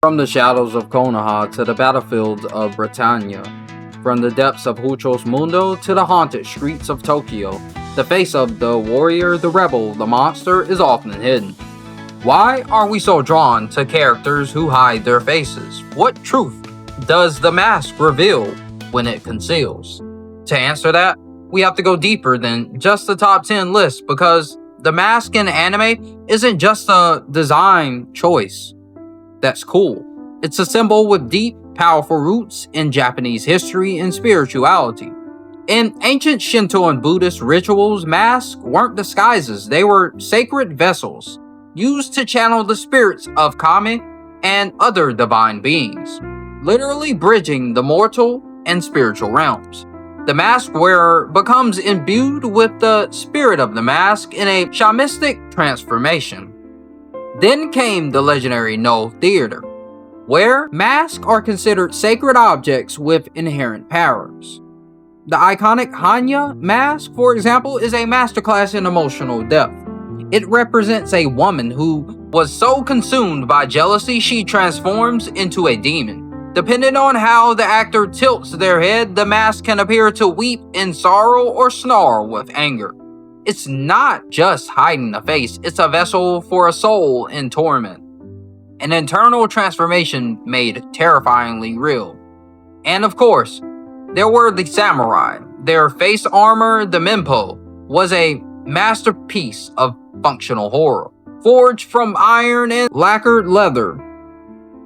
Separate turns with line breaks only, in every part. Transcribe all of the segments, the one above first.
From the shadows of Konoha to the battlefields of Britannia, from the depths of Hucho's Mundo to the haunted streets of Tokyo, the face of the warrior, the rebel, the monster is often hidden. Why are we so drawn to characters who hide their faces? What truth does the mask reveal when it conceals? To answer that, we have to go deeper than just the top 10 list, because the mask in anime isn't just a design choice that's cool. It's a symbol with deep, powerful roots in Japanese history and spirituality. In ancient Shinto and Buddhist rituals, masks weren't disguises, they were sacred vessels, used to channel the spirits of kami and other divine beings, literally bridging the mortal and spiritual realms. The mask wearer becomes imbued with the spirit of the mask in a shamanistic transformation. Then came the legendary No theater, where masks are considered sacred objects with inherent powers. The iconic Hanya mask, for example, is a masterclass in emotional depth. It represents a woman who was so consumed by jealousy she transforms into a demon. Depending on how the actor tilts their head, the mask can appear to weep in sorrow or snarl with anger. It's not just hiding the face, it's a vessel for a soul in torment. An internal transformation made terrifyingly real. And of course, there were the samurai. Their face armor, the Menpo, was a masterpiece of functional horror. Forged from iron and lacquered leather,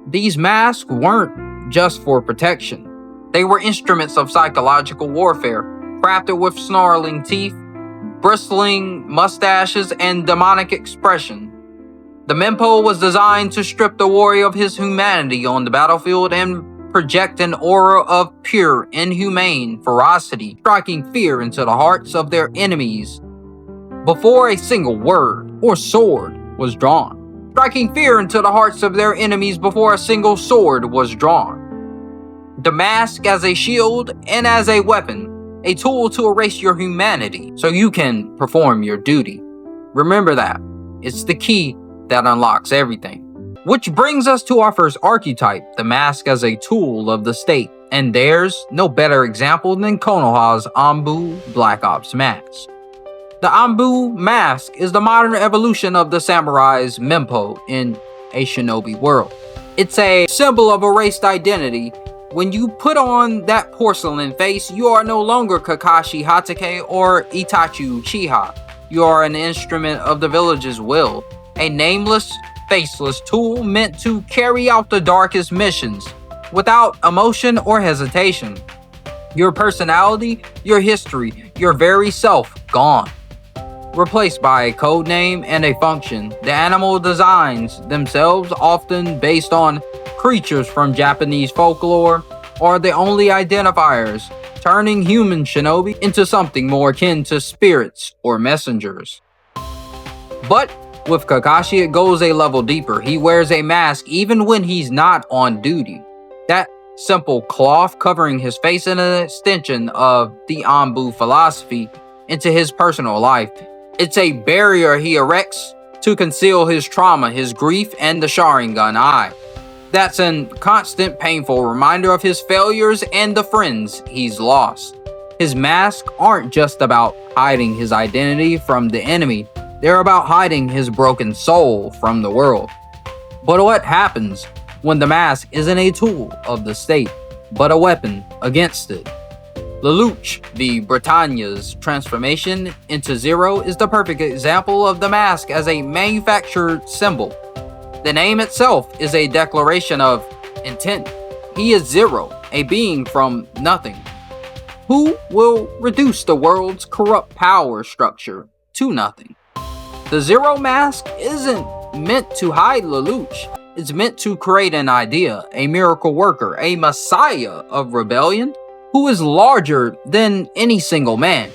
these masks weren't just for protection. They were instruments of psychological warfare, crafted with snarling teeth, bristling mustaches, and demonic expression. The Menpo was designed to strip the warrior of his humanity on the battlefield and project an aura of pure, inhumane ferocity, striking fear into the hearts of their enemies before a single word or sword was drawn. Striking fear into the hearts of their enemies before a single sword was drawn. The mask as a shield and as a weapon, a tool to erase your humanity so you can perform your duty. Remember that. It's the key that unlocks everything. Which brings us to our first archetype, the mask as a tool of the state. And there's no better example than Konoha's Anbu Black Ops mask. The Anbu mask is the modern evolution of the samurai's Menpo in a shinobi world. It's a symbol of erased identity. When you put on that porcelain face, you are no longer Kakashi Hatake or Itachi Uchiha. You are an instrument of the village's will, a nameless, faceless tool meant to carry out the darkest missions, without emotion or hesitation. Your personality, your history, your very self gone. Replaced by a code name and a function. The animal designs themselves, often based on creatures from Japanese folklore, are the only identifiers, turning human shinobi into something more akin to spirits or messengers. But with Kakashi, it goes a level deeper. He wears a mask even when he's not on duty. That simple cloth covering his face is an extension of the Anbu philosophy into his personal life. It's a barrier he erects to conceal his trauma, his grief, and the Sharingan eye. That's a constant painful reminder of his failures and the friends he's lost. His masks aren't just about hiding his identity from the enemy. They're about hiding his broken soul from the world. But what happens when the mask isn't a tool of the state, but a weapon against it? Lelouch v. Britannia's transformation into Zero is the perfect example of the mask as a manufactured symbol. The name itself is a declaration of intent. He is Zero, a being from nothing, who will reduce the world's corrupt power structure to nothing. The Zero mask isn't meant to hide Lelouch. It's meant to create an idea, a miracle worker, a messiah of rebellion who is larger than any single man.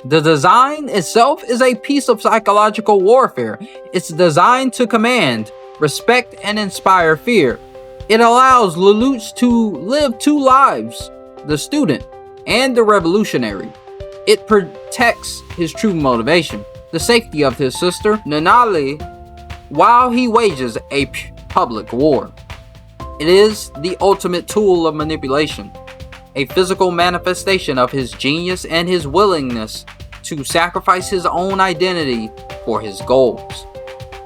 The design itself is a piece of psychological warfare. It's designed to command, respect, and inspire fear. It allows Lelouch to live two lives, the student and the revolutionary. It protects his true motivation, the safety of his sister, Nanali, while he wages a public war. It is the ultimate tool of manipulation, a physical manifestation of his genius and his willingness to sacrifice his own identity for his goals.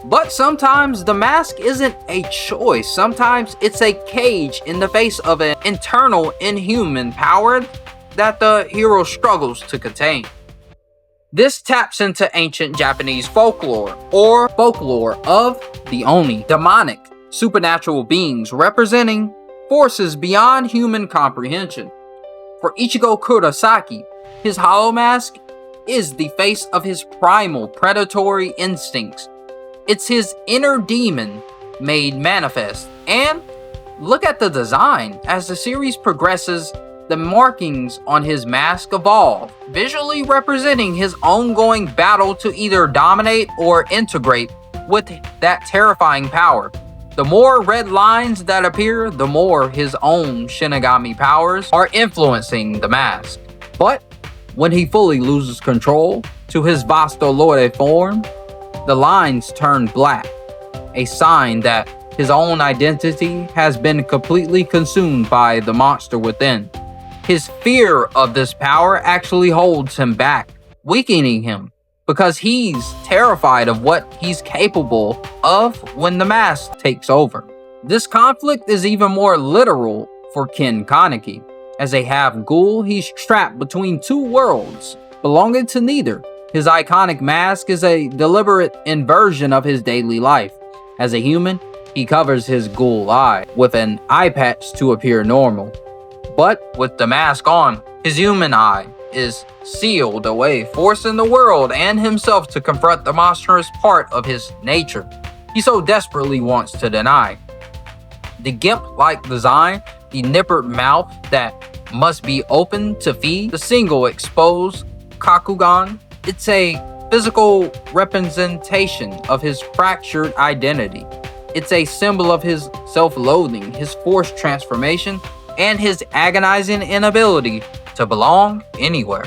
But sometimes the mask isn't a choice. Sometimes it's a cage in the face of an internal inhuman power that the hero struggles to contain. This taps into ancient Japanese folklore, or folklore of the Oni, demonic, supernatural beings representing forces beyond human comprehension. For Ichigo Kurosaki, his hollow mask is the face of his primal predatory instincts. It's his inner demon made manifest. And look at the design. As the series progresses, the markings on his mask evolve, visually representing his ongoing battle to either dominate or integrate with that terrifying power. The more red lines that appear, the more his own Shinigami powers are influencing the mask. But when he fully loses control to his Vastolore form, the lines turn black, a sign that his own identity has been completely consumed by the monster within. His fear of this power actually holds him back, weakening him, because he's terrified of what he's capable of when the mask takes over. This conflict is even more literal for Ken Kaneki. As a half-ghoul, he's trapped between two worlds, belonging to neither. His iconic mask is a deliberate inversion of his daily life. As a human, he covers his ghoul eye with an eye patch to appear normal. But with the mask on, his human eye is sealed away, forcing the world and himself to confront the monstrous part of his nature he so desperately wants to deny. The gimp-like design, the nippered mouth that must be opened to feed, the single exposed Kakugan, it's a physical representation of his fractured identity. It's a symbol of his self-loathing, his forced transformation, and his agonizing inability to belong anywhere.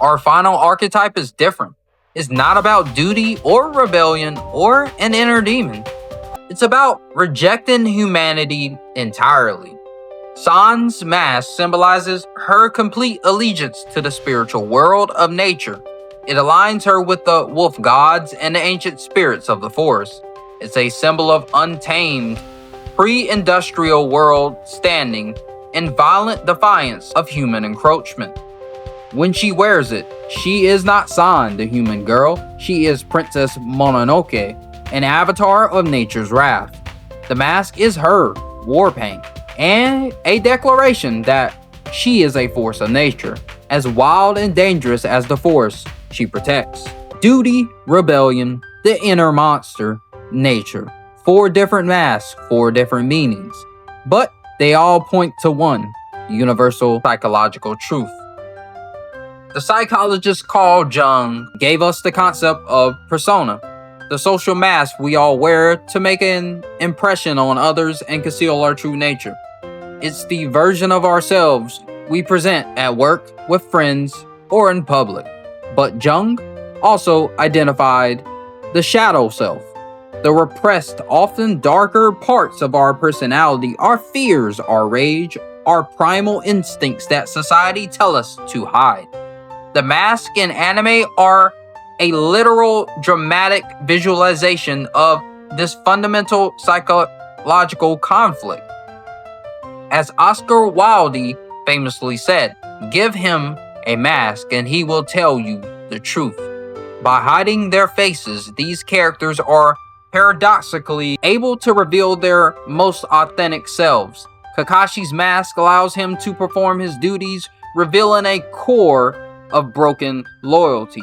Our final archetype is different. It's not about duty or rebellion or an inner demon. It's about rejecting humanity entirely. San's mask symbolizes her complete allegiance to the spiritual world of nature. It aligns her with the wolf gods and the ancient spirits of the forest. It's a symbol of untamed, pre-industrial world standing in violent defiance of human encroachment. When she wears it, she is not San, the human girl. She is Princess Mononoke, an avatar of nature's wrath. The mask is her war paint, and a declaration that she is a force of nature, as wild and dangerous as the force she protects. Duty, rebellion, the inner monster, nature. 4 different masks, 4 different meanings. But they all point to one, universal psychological truth. The psychologist Carl Jung gave us the concept of persona, the social mask we all wear to make an impression on others and conceal our true nature. It's the version of ourselves we present at work, with friends, or in public. But Jung also identified the shadow self, the repressed, often darker parts of our personality, our fears, our rage, our primal instincts that society tells us to hide. The masks in anime are a literal, dramatic visualization of this fundamental psychological conflict. As Oscar Wilde famously said, "Give him a mask and he will tell you the truth." By hiding their faces, these characters are paradoxically able to reveal their most authentic selves. Kakashi's mask allows him to perform his duties, revealing a core of broken loyalty.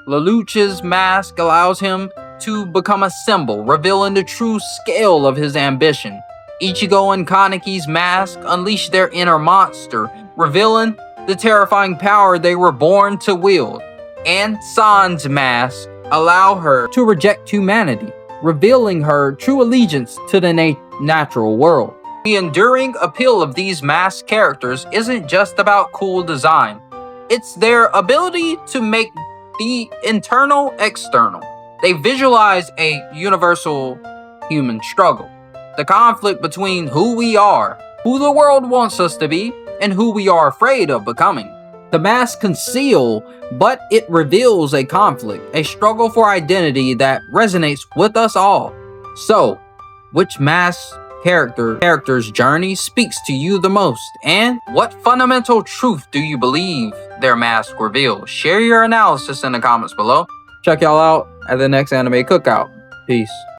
Lelouch's mask allows him to become a symbol, revealing the true scale of his ambition. Ichigo and Kaneki's mask unleash their inner monster, revealing the terrifying power they were born to wield. And San's mask allow her to reject humanity, revealing her true allegiance to the natural world. The enduring appeal of these masked characters isn't just about cool design. It's their ability to make the internal external. They visualize a universal human struggle. The conflict between who we are, who the world wants us to be, and who we are afraid of becoming. The masks conceal, but it reveals a conflict, a struggle for identity that resonates with us all. So, which mask character's journey speaks to you the most? And what fundamental truth do you believe their mask reveals? Share your analysis in the comments below. Check y'all out at the next anime cookout. Peace.